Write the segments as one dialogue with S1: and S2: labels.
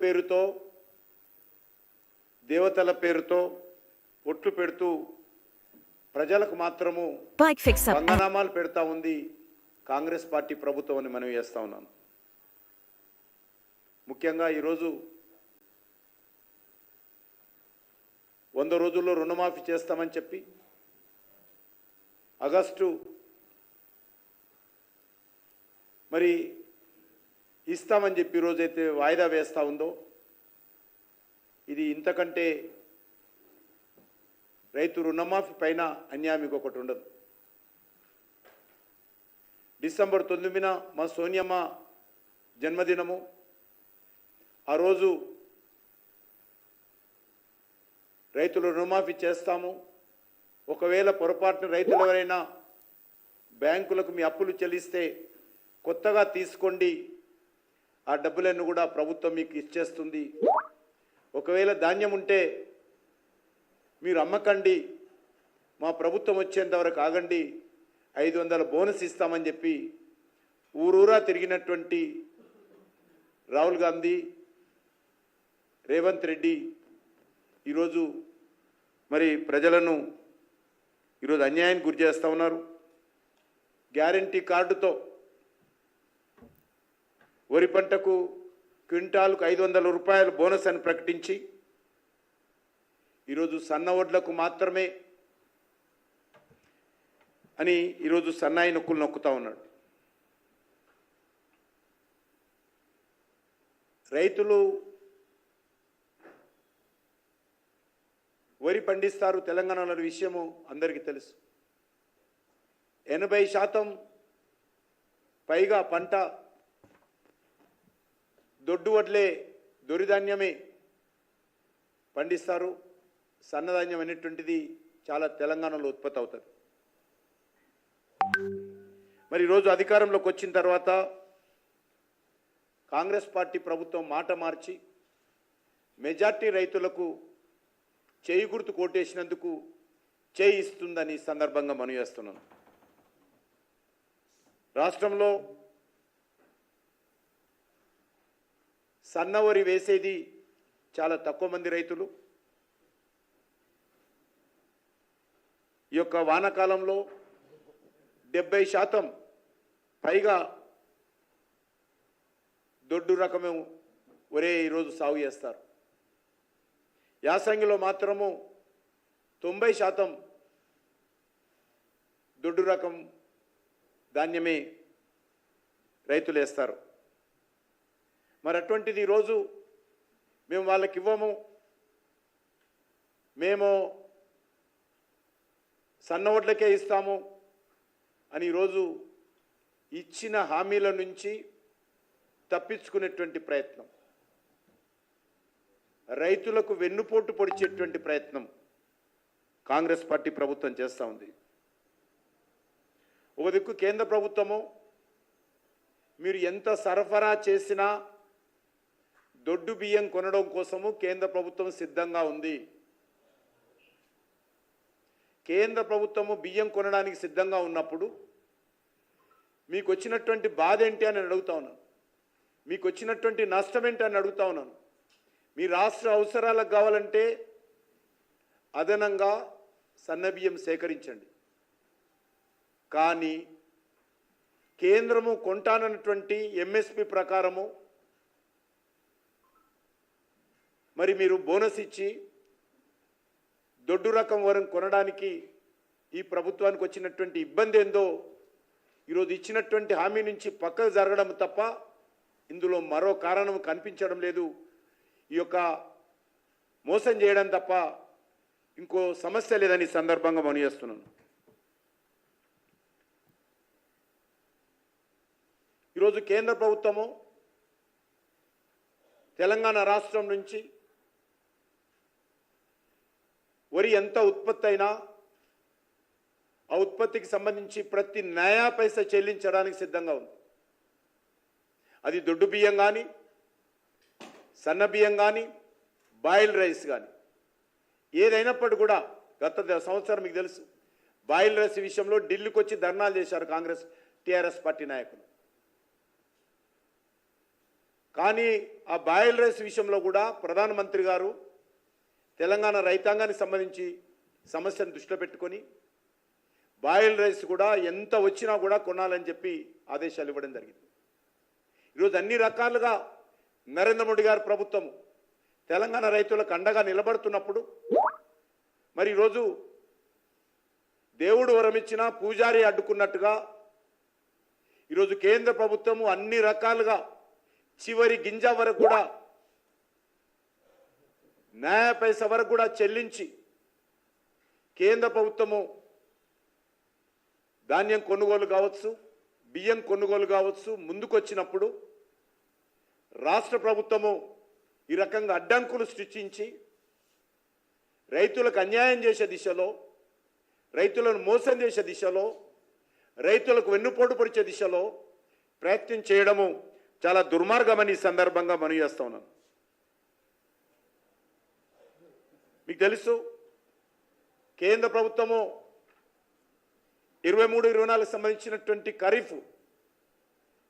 S1: పేరుతో దేవతల పేరుతో ఒట్లు పెడుతూ ప్రజలకు మాత్రము వందనామాలు పెడతా ఉంది కాంగ్రెస్ పార్టీ ప్రభుత్వం అని మనం చేస్తా ఉన్నాను. ముఖ్యంగా ఈరోజు 100 రోజుల్లో రుణమాఫీ చేస్తామని చెప్పి ఆగస్టు మరి ఇస్తామని చెప్పి రోజైతే వాయిదా వేస్తూ ఉందో ఇది ఇంతకంటే రైతు రుణమాఫీ పైన అన్యాయం ఇంకొకటి ఉండదు. డిసెంబర్ 9న మా సోనియమ్మ జన్మదినము. ఆ రోజు రైతులు రుణమాఫీ చేస్తాము, ఒకవేళ పొరపాటున రైతులు ఎవరైనా బ్యాంకులకు మీ అప్పులు చెల్లిస్తే కొత్తగా తీసుకోండి, ఆ డబ్బులన్నీ కూడా ప్రభుత్వం మీకు ఇచ్చేస్తుంది. ఒకవేళ ధాన్యం ఉంటే మీరు అమ్మకండి, మా ప్రభుత్వం వచ్చేంత వరకు ఆగండి, 500 బోనస్ ఇస్తామని చెప్పి ఊరూరా తిరిగినటువంటి రాహుల్ గాంధీ, రేవంత్ రెడ్డి ఈరోజు మరి ప్రజలను ఈరోజు అన్యాయానికి గురి చేస్తూ ఉన్నారు. గ్యారంటీ కార్డుతో వరి పంటకు క్వింటాల్కు 500 రూపాయలు బోనస్ అని ప్రకటించి ఈరోజు సన్న వడ్లకు మాత్రమే అని ఈరోజు సన్నాయి నొక్కులు నొక్కుతూ ఉన్నాడు. రైతులు వరి పండిస్తారు తెలంగాణలో విషయము అందరికీ తెలుసు. 80% పైగా పంట దొడ్డు వడ్లే దొరిధాన్యమే పండిస్తారు. సన్నధాన్యం అనేటువంటిది చాలా తెలంగాణలో ఉత్పత్తి అవుతుంది. మరి ఈరోజు అధికారంలోకి వచ్చిన తర్వాత కాంగ్రెస్ పార్టీ ప్రభుత్వం మాట మార్చి మెజార్టీ రైతులకు చేయి గుర్తు కోటేసినందుకు చేయి ఇస్తుందని సందర్భంగా మనం చేస్తున్నాను. రాష్ట్రంలో సన్నవరి వేసేది చాలా తక్కువ మంది రైతులు. ఈ యొక్క వానాకాలంలో 70% పైగా దొడ్డు రకమే ఒరే ఈరోజు సాగు చేస్తారు. యాసంగిలో మాత్రము 90% దొడ్డు రకం ధాన్యమే రైతులు వేస్తారు. మరి అటువంటిది ఈరోజు మేము వాళ్ళకి ఇవ్వము, మేము సన్న వడ్లకే ఇస్తాము అని ఈరోజు ఇచ్చిన హామీల నుంచి తప్పించుకునేటువంటి ప్రయత్నం, రైతులకు వెన్నుపోటు పొడిచేటువంటి ప్రయత్నం కాంగ్రెస్ పార్టీ ప్రభుత్వం చేస్తూ ఉంది. ఒక దిక్కు కేంద్ర ప్రభుత్వము మీరు ఎంత సరఫరా చేసినా దొడ్డు బియ్యం కొనడం కోసము కేంద్ర ప్రభుత్వం సిద్ధంగా ఉంది. కేంద్ర ప్రభుత్వము బియ్యం కొనడానికి సిద్ధంగా ఉన్నప్పుడు మీకు వచ్చినటువంటి బాధ ఏంటి అని అడుగుతా ఉన్నాను, మీకు వచ్చినటువంటి నష్టం ఏంటి అని అడుగుతా ఉన్నాను. మీ రాష్ట్ర అవసరాలకు కావాలంటే అదనంగా సన్నబియ్యం సేకరించండి, కానీ కేంద్రము కొంటానన్నటువంటి ఎంఎస్పి ప్రకారము మరి మీరు బోనస్ ఇచ్చి దొడ్డు రకం వరం కొనడానికి ఈ ప్రభుత్వానికి వచ్చినటువంటి ఇబ్బంది ఏందో ఈరోజు ఇచ్చినటువంటి హామీ నుంచి పక్కకు జరగడం తప్ప ఇందులో మరో కారణం కనిపించడం లేదు. ఈ యొక్క మోసం చేయడం తప్ప ఇంకో సమస్య లేదని సందర్భంగా మనం చేస్తున్నాను. ఈరోజు కేంద్ర ప్రభుత్వము తెలంగాణ రాష్ట్రం నుంచి వరి ఎంత ఉత్పత్తి అయినా ఆ ఉత్పత్తికి సంబంధించి ప్రతి నయా పైసా చెల్లించడానికి సిద్ధంగా ఉంది. అది దొడ్డు బియ్యం కానీ, సన్న బియ్యం కానీ, బాయిల్ రైస్ కానీ ఏదైనప్పటికీ కూడా గత సంవత్సరం మీకు తెలుసు బాయిల్ రైస్ విషయంలో ఢిల్లీకి వచ్చి ధర్నాలు చేశారు కాంగ్రెస్ టీఆర్ఎస్ పార్టీ నాయకులు. కానీ ఆ బాయిల్ రైస్ విషయంలో కూడా ప్రధానమంత్రి గారు తెలంగాణ రైతాంగానికి సంబంధించి సమస్యను దృష్టిలో పెట్టుకొని బాయిల్ రైస్ కూడా ఎంత వచ్చినా కూడా కొనాలని చెప్పి ఆదేశాలు ఇవ్వడం జరిగింది. ఈరోజు అన్ని రకాలుగా నరేంద్ర మోడీ గారి ప్రభుత్వం తెలంగాణ రైతులకు అండగా నిలబడుతున్నప్పుడు మరి ఈరోజు దేవుడు వరమిచ్చిన పూజారి అడ్డుకున్నట్టుగా ఈరోజు కేంద్ర ప్రభుత్వము అన్ని రకాలుగా చివరి గింజ వరకు కూడా న్యాయ పైస వరకు కూడా చెల్లించి కేంద్ర ప్రభుత్వము ధాన్యం కొనుగోలు కావచ్చు, బియ్యం కొనుగోలు కావచ్చు ముందుకొచ్చినప్పుడు రాష్ట్ర ప్రభుత్వము ఈ రకంగా అడ్డంకులు సృష్టించి రైతులకు అన్యాయం చేసే దిశలో, రైతులను మోసం చేసే దిశలో, రైతులకు వెన్నుపోటు పొడిచే దిశలో ప్రయత్నం చేయడము చాలా దుర్మార్గమని ఈ సందర్భంగా మనవి చేస్తా ఉన్నాను. మీకు తెలుసు కేంద్ర ప్రభుత్వము 23-24 సంబంధించినటువంటి ఖరీఫ్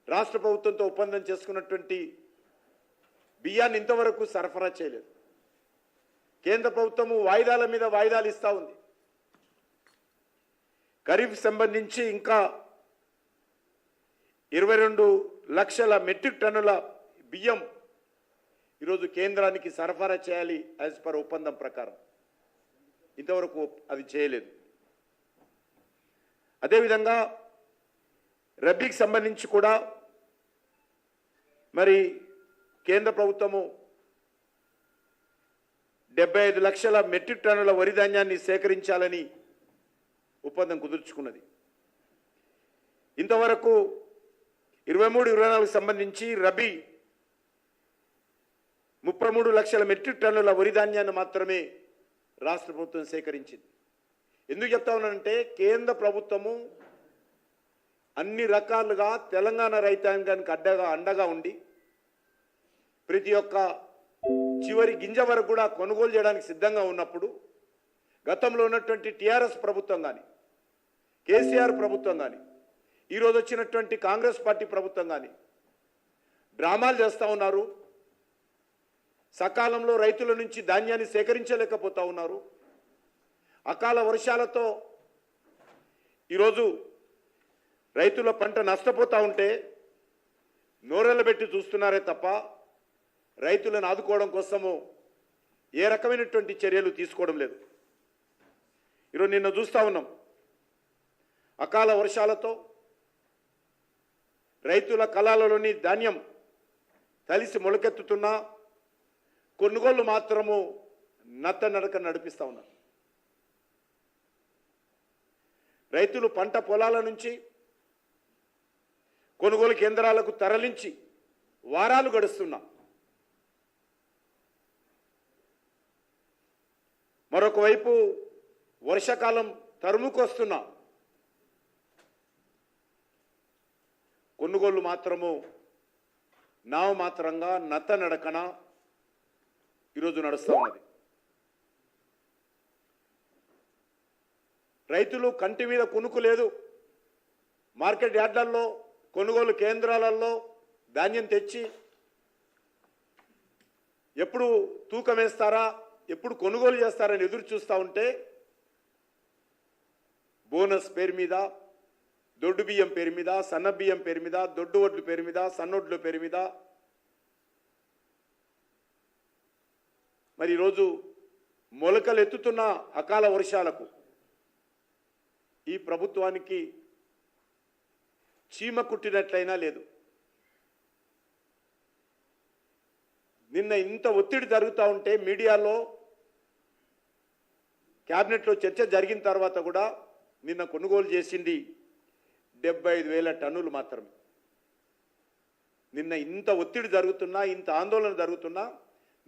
S1: రాష్ట్ర ప్రభుత్వంతో ఒప్పందం చేసుకున్నటువంటి బియ్యాన్ని ఇంతవరకు సరఫరా చేయలేదు. కేంద్ర ప్రభుత్వము వాయిదాల మీద వాయిదాలు ఇస్తూ ఉంది. ఖరీఫ్ సంబంధించి ఇంకా 22 లక్షల మెట్రిక్ టన్నుల బియ్యం ఈరోజు కేంద్రానికి సరఫరా చేయాలి యాజ్ పర్ ఒప్పందం ప్రకారం. ఇంతవరకు అది చేయలేదు. అదేవిధంగా రబీకి సంబంధించి కూడా మరి కేంద్ర ప్రభుత్వము 75 లక్షల మెట్రిక్ టన్నుల వరి ధాన్యాన్ని సేకరించాలని ఒప్పందం కుదుర్చుకున్నది. ఇంతవరకు 23-24 సంబంధించి రబీ 33 లక్షల మెట్రిక్ టన్నుల వరి ధాన్యాన్ని మాత్రమే రాష్ట్ర ప్రభుత్వం సేకరించింది. ఎందుకు చెప్తా ఉన్నానంటే కేంద్ర ప్రభుత్వము అన్ని రకాలుగా తెలంగాణ రైతాంగానికి అండగా ఉండి ప్రతి ఒక్క చివరి గింజ వరకు కూడా కొనుగోలు చేయడానికి సిద్ధంగా ఉన్నప్పుడు గతంలో ఉన్నటువంటి టీఆర్ఎస్ ప్రభుత్వం కానీ, కేసీఆర్ ప్రభుత్వం కానీ, ఈరోజు వచ్చినటువంటి కాంగ్రెస్ పార్టీ ప్రభుత్వం కానీ డ్రామాలు చేస్తూ ఉన్నారు. సకాలంలో రైతుల నుంచి ధాన్యాన్ని సేకరించలేకపోతా ఉన్నారు. అకాల వర్షాలతో ఈరోజు రైతుల పంట నష్టపోతూ ఉంటే నోరెళ్ళ పెట్టి చూస్తున్నారే తప్ప రైతులను ఆదుకోవడం కోసము ఏ రకమైనటువంటి చర్యలు తీసుకోవడం లేదు. ఈరోజు నిన్న చూస్తూ ఉన్నాం, అకాల వర్షాలతో రైతుల కళాలలోని ధాన్యం తలిసి మొలకెత్తుతున్నా కొనుగోలు మాత్రము నడక నడిపిస్తూ ఉన్నారు. రైతులు పంట పొలాల నుంచి కొనుగోలు కేంద్రాలకు తరలించి వారాలు గడుస్తున్నా మరొక వైపు వర్షాకాలం తరుముకొస్తున్నా కొనుగోలు మాత్రము నామమాత్రంగా నడకన ఈరోజు నడుస్తూ ఉన్నది. రైతులు కంటి మీద కునుకు లేదు. మార్కెట్ యార్డ్లలో, కొనుగోలు కేంద్రాలలో ధాన్యం తెచ్చి ఎప్పుడు తూకం వేస్తారా, ఎప్పుడు కొనుగోలు చేస్తారని ఎదురు చూస్తూ ఉంటే బోనస్ పేరు మీద, దొడ్డు బియ్యం పేరు మీద, సన్న బియ్యం పేరు మీద, దొడ్డు వడ్లు పేరు మీద, సన్నొడ్ల పేరు మీద మరి ఈరోజు మొలకలు ఎత్తుతున్న అకాల వర్షాలకు ఈ ప్రభుత్వానికి చీమ కుట్టినట్లయినా లేదు. నిన్న ఇంత ఒత్తిడి జరుగుతూ ఉంటే మీడియాలో, క్యాబినెట్లో చర్చ జరిగిన తర్వాత కూడా నిన్న కొనుగోలు చేసింది 75,000 టన్నులు మాత్రమే. నిన్న ఇంత ఒత్తిడి జరుగుతున్నా, ఇంత ఆందోళన జరుగుతున్నా